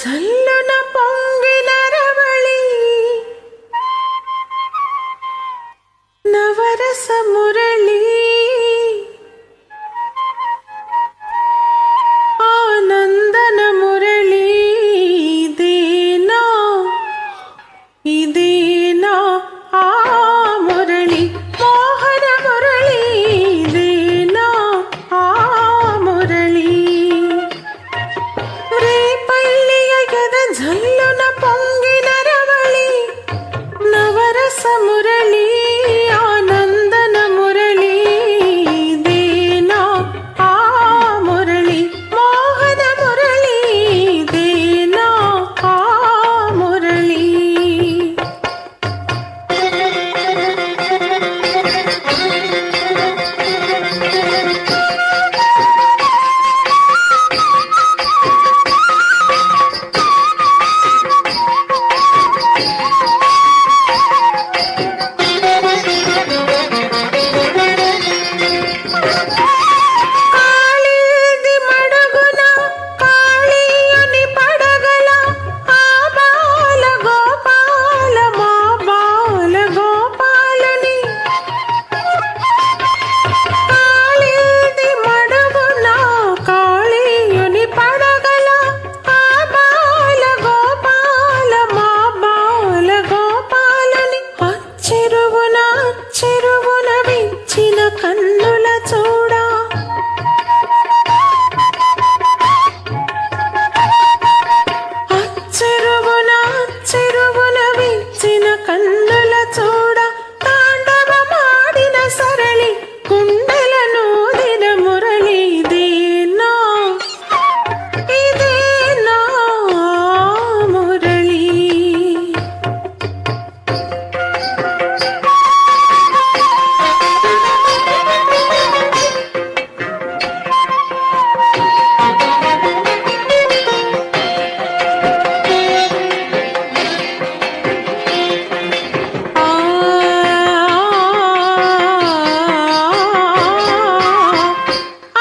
జల్లున పొంగిన రవళి నవరస మురళి ఆనందన మురళి ఇదేనా ఆ మురళి మోహన మురళి ఇదేనా ఆ మురళి రేపల్లియ గద జల్లున పొంగిన రవళి నవరస మురళి ఆనందన మురళి ఇదేనా ఆ మురళి మోహన మురళి ఇదేనా ఆ మురళి కాళీది మడుగున కాళీయుని పడగల ఆ బాల గోపాల మా బాల గోపాలని కాళీది మడుగున కాళీయుని పడగల ఆ బాల గోపాల మా బాల గోపాలని చెరువున విచ్చిన కన్నుల చూడా చెరువున విచ్చిన కన్నుల చూడ తాండవమాడిన సరళి గుండెల నూదిన మురళి ఇదేనా మురళి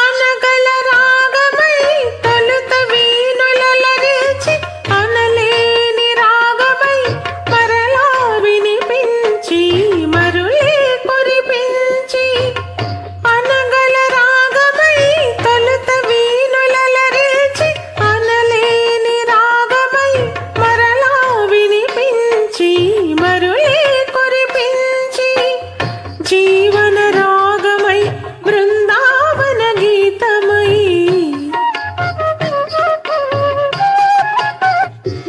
అనగల రాగమై తొలుత వీణులలరించి అనలేని రాగమై మరలా వినిపించి మరులే కురిపించి అనగల రాగమై తొలుత వీణులలరించి అనలేని రాగమై మరలా వినిపించి మరులే కురిపించి జీవన రాగమై బృందావన గీతమై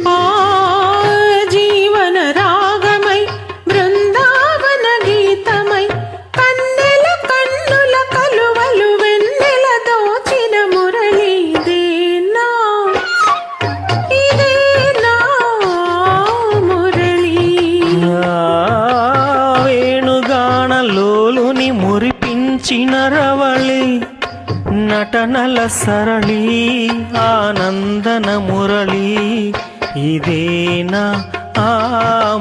ఆ జీవన రాగమై బృందావన గీతమై కన్నెల కన్నుల కలువలు వెన్నెల దోచిన మురళి ఇదేనా మురళి వేణుగానలోలుని మురిపించిన రవళి నటనల సరళి ఆనందన మురళి ఇదేనా ఆ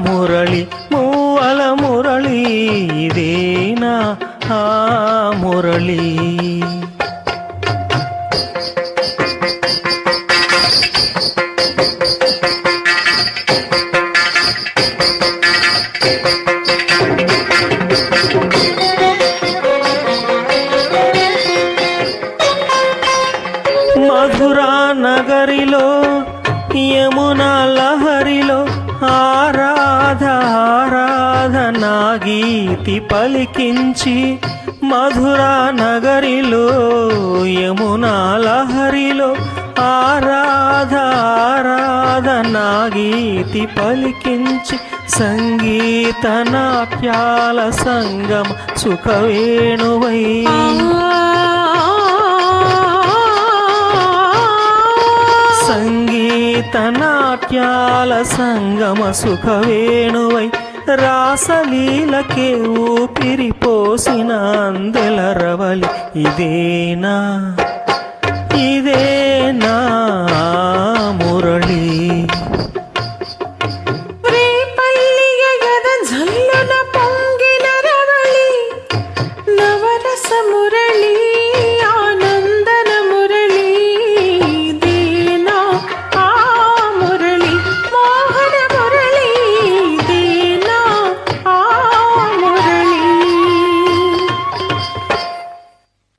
మురళి మూవల మురళి ఇదేనా ఆ మురళి మధురా నగరిలో యమునా లహరిలో ఆరాధనా గీతి పలికించి మధురా నగరిలో యమునా లహరిలో ఆరాధనా గీతి పలికించి సంగీత నాట్యాల సంగమ సుఖవేణువై సంగీత నాట్యాల సంగమ సుఖవేణువై రాసలీలకే ఊపిరి పోసిన అందెల రవలి ఇదేనా